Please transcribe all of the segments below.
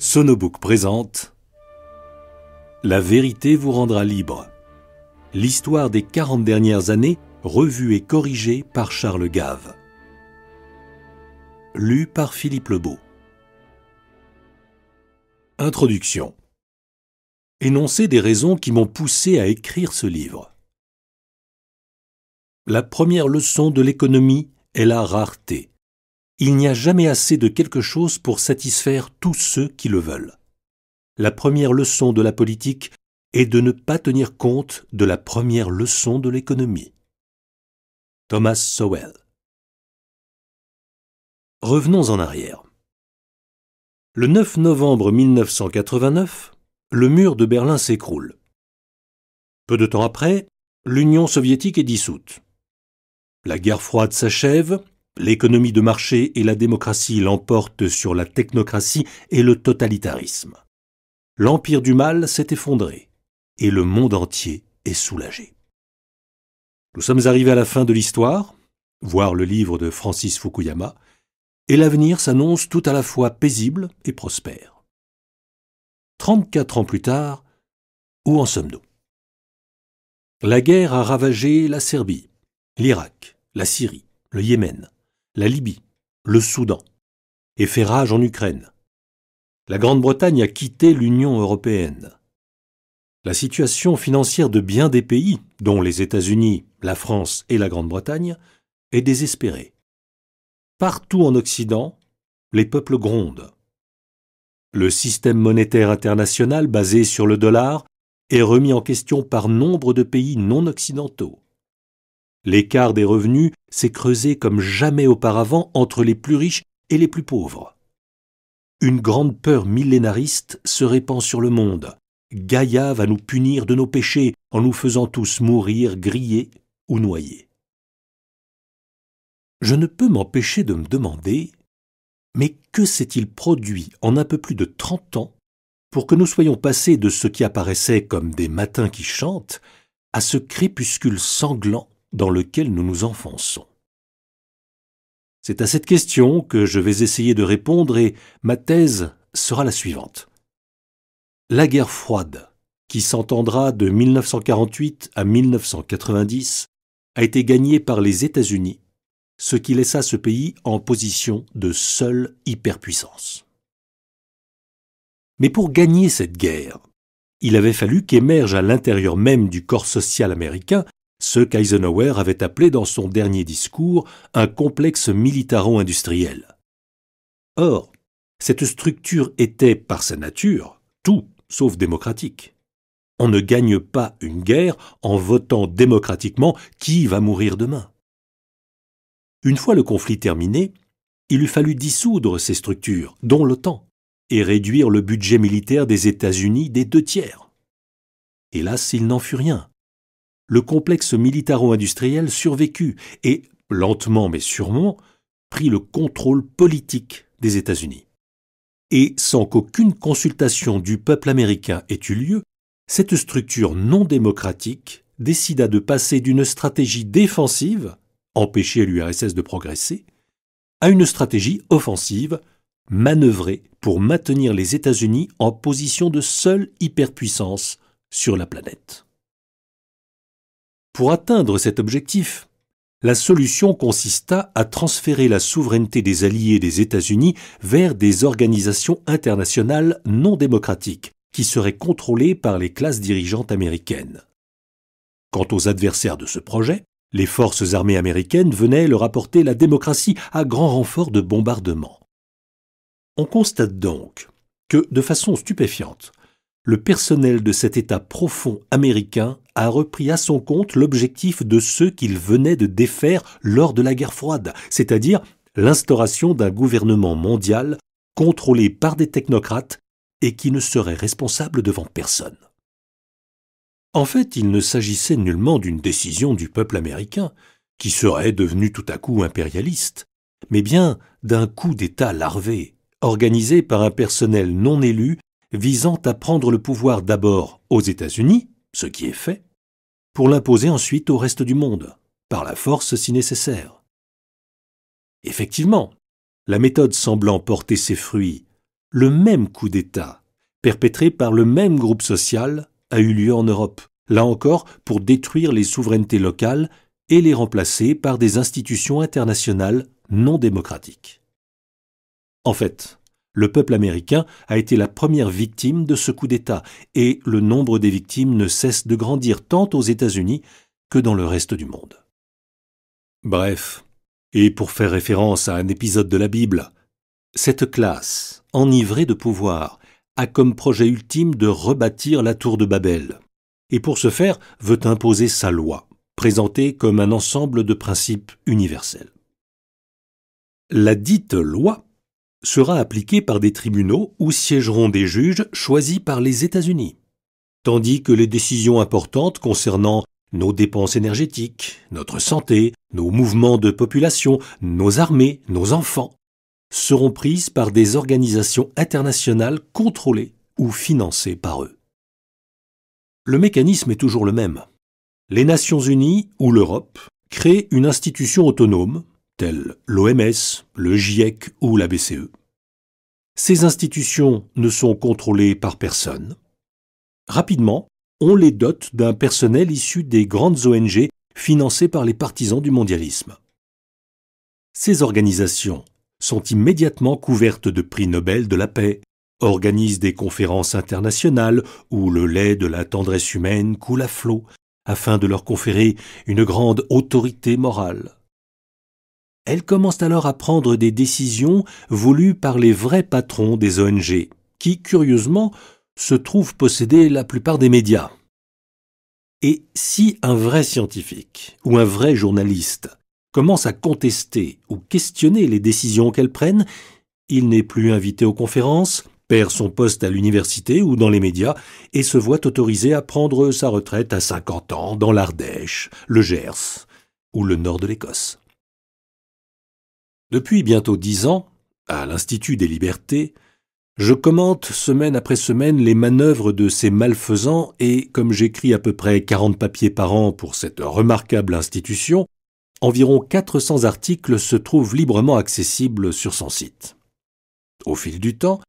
Sonobook présente La vérité vous rendra libre. L'histoire des 40 dernières années, revue et corrigée par Charles Gave. Lu par Philippe Lebeau. Introduction. Énoncer des raisons qui m'ont poussé à écrire ce livre. La première leçon de l'économie est la rareté. Il n'y a jamais assez de quelque chose pour satisfaire tous ceux qui le veulent. La première leçon de la politique est de ne pas tenir compte de la première leçon de l'économie. Thomas Sowell. Revenons en arrière. Le 9 novembre 1989, le mur de Berlin s'écroule. Peu de temps après, l'Union soviétique est dissoute. La guerre froide s'achève. L'économie de marché et la démocratie l'emportent sur la technocratie et le totalitarisme. L'empire du mal s'est effondré et le monde entier est soulagé. Nous sommes arrivés à la fin de l'histoire, voir le livre de Francis Fukuyama, et l'avenir s'annonce tout à la fois paisible et prospère. 34 ans plus tard, où en sommes-nous? La guerre a ravagé la Serbie, l'Irak, la Syrie, le Yémen, la Libye, le Soudan, et fait rage en Ukraine. La Grande-Bretagne a quitté l'Union européenne. La situation financière de bien des pays, dont les États-Unis, la France et la Grande-Bretagne, est désespérée. Partout en Occident, les peuples grondent. Le système monétaire international basé sur le dollar est remis en question par nombre de pays non occidentaux. L'écart des revenus s'est creusé comme jamais auparavant entre les plus riches et les plus pauvres. Une grande peur millénariste se répand sur le monde. Gaïa va nous punir de nos péchés en nous faisant tous mourir, grillés ou noyés. Je ne peux m'empêcher de me demander, mais que s'est-il produit en un peu plus de 30 ans pour que nous soyons passés de ce qui apparaissait comme des matins qui chantent à ce crépuscule sanglant dans lequel nous nous enfonçons? C'est à cette question que je vais essayer de répondre et ma thèse sera la suivante. La guerre froide, qui s'entendra de 1948 à 1990, a été gagnée par les États-Unis, ce qui laissa ce pays en position de seule hyperpuissance. Mais pour gagner cette guerre, il avait fallu qu'émerge à l'intérieur même du corps social américain ce qu'Eisenhower avait appelé dans son dernier discours un complexe militaro-industriel. Or, cette structure était, par sa nature, tout sauf démocratique. On ne gagne pas une guerre en votant démocratiquement qui va mourir demain. Une fois le conflit terminé, il eut fallu dissoudre ces structures, dont l'OTAN, et réduire le budget militaire des États-Unis des 2/3. Hélas, il n'en fut rien. Le complexe militaro-industriel survécut et, lentement mais sûrement, prit le contrôle politique des États-Unis. Et sans qu'aucune consultation du peuple américain ait eu lieu, cette structure non démocratique décida de passer d'une stratégie défensive, empêcher l'URSS de progresser, à une stratégie offensive, manœuvrée pour maintenir les États-Unis en position de seule hyperpuissance sur la planète. Pour atteindre cet objectif, la solution consista à transférer la souveraineté des alliés des États-Unis vers des organisations internationales non démocratiques qui seraient contrôlées par les classes dirigeantes américaines. Quant aux adversaires de ce projet, les forces armées américaines venaient leur apporter la démocratie à grand renfort de bombardements. On constate donc que, de façon stupéfiante, le personnel de cet État profond américain a repris à son compte l'objectif de ceux qu'il venait de défaire lors de la guerre froide, c'est-à-dire l'instauration d'un gouvernement mondial contrôlé par des technocrates et qui ne serait responsable devant personne. En fait, il ne s'agissait nullement d'une décision du peuple américain, qui serait devenu tout à coup impérialiste, mais bien d'un coup d'État larvé, organisé par un personnel non élu visant à prendre le pouvoir d'abord aux États-Unis, ce qui est fait, pour l'imposer ensuite au reste du monde, par la force si nécessaire. Effectivement, la méthode semblant porter ses fruits, le même coup d'État, perpétré par le même groupe social, a eu lieu en Europe, là encore pour détruire les souverainetés locales et les remplacer par des institutions internationales non démocratiques. En fait, le peuple américain a été la première victime de ce coup d'État, et le nombre des victimes ne cesse de grandir tant aux États-Unis que dans le reste du monde. Bref, et pour faire référence à un épisode de la Bible, cette classe, enivrée de pouvoir, a comme projet ultime de rebâtir la tour de Babel, et pour ce faire veut imposer sa loi, présentée comme un ensemble de principes universels. La dite loi sera appliquée par des tribunaux où siégeront des juges choisis par les États-Unis, tandis que les décisions importantes concernant nos dépenses énergétiques, notre santé, nos mouvements de population, nos armées, nos enfants, seront prises par des organisations internationales contrôlées ou financées par eux. Le mécanisme est toujours le même. Les Nations Unies ou l'Europe créent une institution autonome, telle l'OMS, le GIEC ou la BCE. Ces institutions ne sont contrôlées par personne. Rapidement, on les dote d'un personnel issu des grandes ONG financées par les partisans du mondialisme. Ces organisations sont immédiatement couvertes de prix Nobel de la paix, organisent des conférences internationales où le lait de la tendresse humaine coule à flot, afin de leur conférer une grande autorité morale. Elles commencent alors à prendre des décisions voulues par les vrais patrons des ONG, qui, curieusement, se trouvent posséder la plupart des médias. Et si un vrai scientifique ou un vrai journaliste commence à contester ou questionner les décisions qu'elles prennent, il n'est plus invité aux conférences, perd son poste à l'université ou dans les médias et se voit autorisé à prendre sa retraite à 50 ans dans l'Ardèche, le Gers ou le nord de l'Écosse. Depuis bientôt 10 ans, à l'Institut des Libertés, je commente semaine après semaine les manœuvres de ces malfaisants et, comme j'écris à peu près 40 papiers par an pour cette remarquable institution, environ 400 articles se trouvent librement accessibles sur son site. Au fil du temps,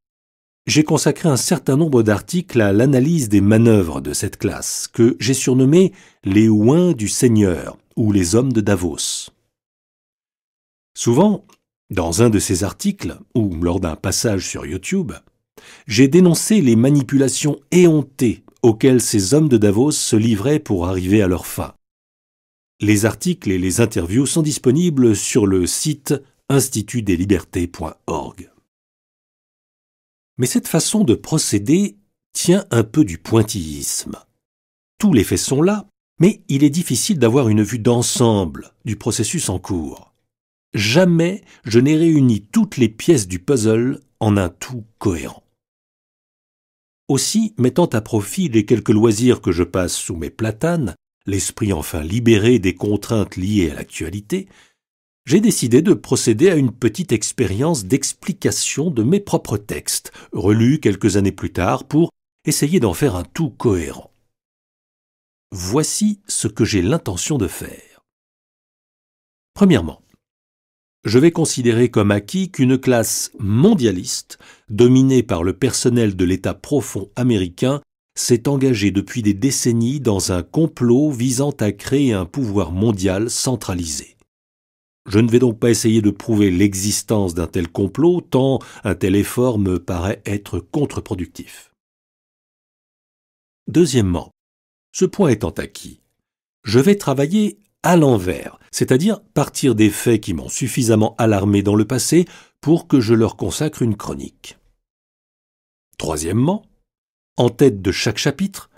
j'ai consacré un certain nombre d'articles à l'analyse des manœuvres de cette classe, que j'ai surnommés les ouins du Seigneur ou les hommes de Davos. Souvent, dans un de ces articles, ou lors d'un passage sur YouTube, j'ai dénoncé les manipulations éhontées auxquelles ces hommes de Davos se livraient pour arriver à leur fin. Les articles et les interviews sont disponibles sur le site institutdeslibertés.org. Mais cette façon de procéder tient un peu du pointillisme. Tous les faits sont là, mais il est difficile d'avoir une vue d'ensemble du processus en cours. Jamais je n'ai réuni toutes les pièces du puzzle en un tout cohérent. Aussi, mettant à profit les quelques loisirs que je passe sous mes platanes, l'esprit enfin libéré des contraintes liées à l'actualité, j'ai décidé de procéder à une petite expérience d'explication de mes propres textes, relus quelques années plus tard pour essayer d'en faire un tout cohérent. Voici ce que j'ai l'intention de faire. Premièrement, je vais considérer comme acquis qu'une classe mondialiste, dominée par le personnel de l'État profond américain, s'est engagée depuis des décennies dans un complot visant à créer un pouvoir mondial centralisé. Je ne vais donc pas essayer de prouver l'existence d'un tel complot, tant un tel effort me paraît être contre-productif. Deuxièmement, ce point étant acquis, je vais travailler à l'envers, c'est-à-dire partir des faits qui m'ont suffisamment alarmé dans le passé pour que je leur consacre une chronique. Troisièmement, en tête de chaque chapitre,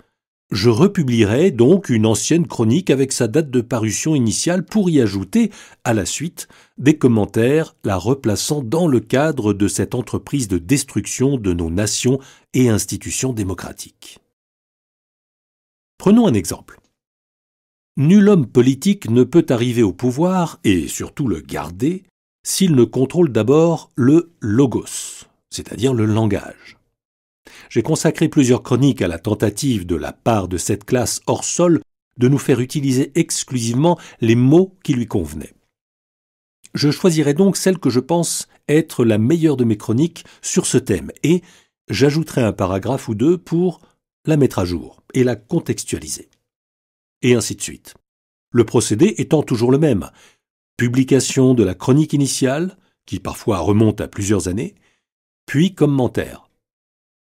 je republierai donc une ancienne chronique avec sa date de parution initiale pour y ajouter, à la suite, des commentaires la replaçant dans le cadre de cette entreprise de destruction de nos nations et institutions démocratiques. Prenons un exemple. Nul homme politique ne peut arriver au pouvoir, et surtout le garder, s'il ne contrôle d'abord le logos, c'est-à-dire le langage. J'ai consacré plusieurs chroniques à la tentative de la part de cette classe hors sol de nous faire utiliser exclusivement les mots qui lui convenaient. Je choisirai donc celle que je pense être la meilleure de mes chroniques sur ce thème et j'ajouterai un paragraphe ou deux pour la mettre à jour et la contextualiser. Et ainsi de suite. Le procédé étant toujours le même. Publication de la chronique initiale, qui parfois remonte à plusieurs années, puis commentaire.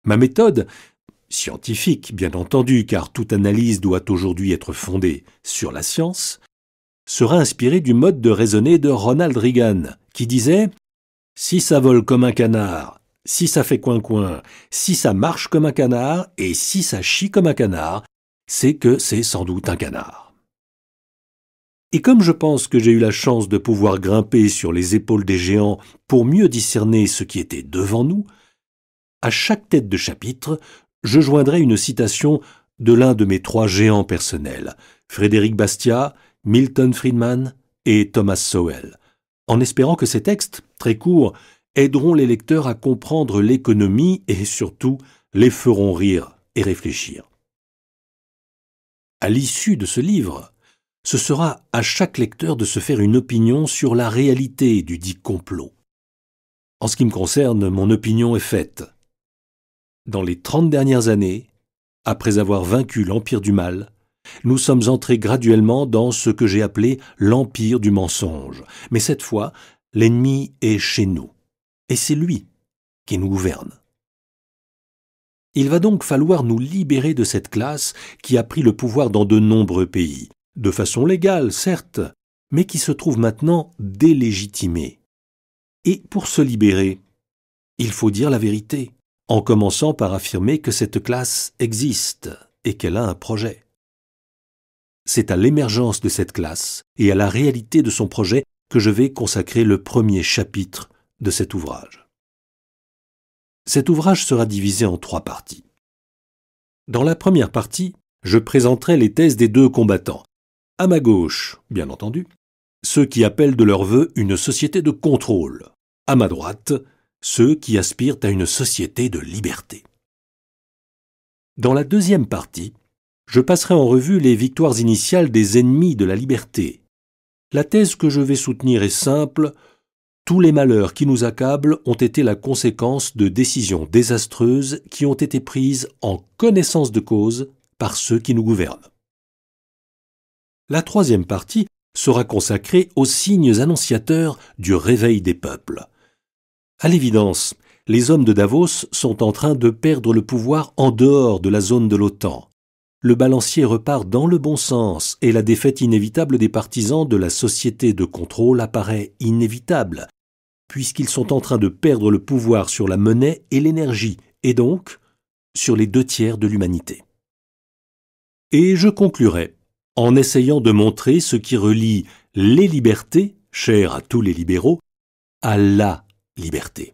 Ma méthode, scientifique bien entendu, car toute analyse doit aujourd'hui être fondée sur la science, sera inspirée du mode de raisonner de Ronald Reagan, qui disait « Si ça vole comme un canard, si ça fait coin-coin, si ça marche comme un canard, et si ça chie comme un canard, c'est que c'est sans doute un canard. » Et comme je pense que j'ai eu la chance de pouvoir grimper sur les épaules des géants pour mieux discerner ce qui était devant nous, à chaque tête de chapitre, je joindrai une citation de l'un de mes 3 géants personnels, Frédéric Bastiat, Milton Friedman et Thomas Sowell, en espérant que ces textes, très courts, aideront les lecteurs à comprendre l'économie et surtout les feront rire et réfléchir. À l'issue de ce livre, ce sera à chaque lecteur de se faire une opinion sur la réalité du dit complot. En ce qui me concerne, mon opinion est faite. Dans les 30 dernières années, après avoir vaincu l'empire du mal, nous sommes entrés graduellement dans ce que j'ai appelé l'empire du mensonge. Mais cette fois, l'ennemi est chez nous. Et c'est lui qui nous gouverne. Il va donc falloir nous libérer de cette classe qui a pris le pouvoir dans de nombreux pays, de façon légale, certes, mais qui se trouve maintenant délégitimée. Et pour se libérer, il faut dire la vérité, en commençant par affirmer que cette classe existe et qu'elle a un projet. C'est à l'émergence de cette classe et à la réalité de son projet que je vais consacrer le premier chapitre de cet ouvrage. Cet ouvrage sera divisé en 3 parties. Dans la première partie, je présenterai les thèses des 2 combattants. À ma gauche, bien entendu, ceux qui appellent de leur vœu une société de contrôle. À ma droite, ceux qui aspirent à une société de liberté. Dans la deuxième partie, je passerai en revue les victoires initiales des ennemis de la liberté. La thèse que je vais soutenir est simple. Tous les malheurs qui nous accablent ont été la conséquence de décisions désastreuses qui ont été prises en connaissance de cause par ceux qui nous gouvernent. La troisième partie sera consacrée aux signes annonciateurs du réveil des peuples. À l'évidence, les hommes de Davos sont en train de perdre le pouvoir en dehors de la zone de l'OTAN. Le balancier repart dans le bon sens et la défaite inévitable des partisans de la société de contrôle apparaît inévitable, puisqu'ils sont en train de perdre le pouvoir sur la monnaie et l'énergie, et donc sur les 2/3 de l'humanité. Et je conclurai en essayant de montrer ce qui relie les libertés, chères à tous les libéraux, à la liberté.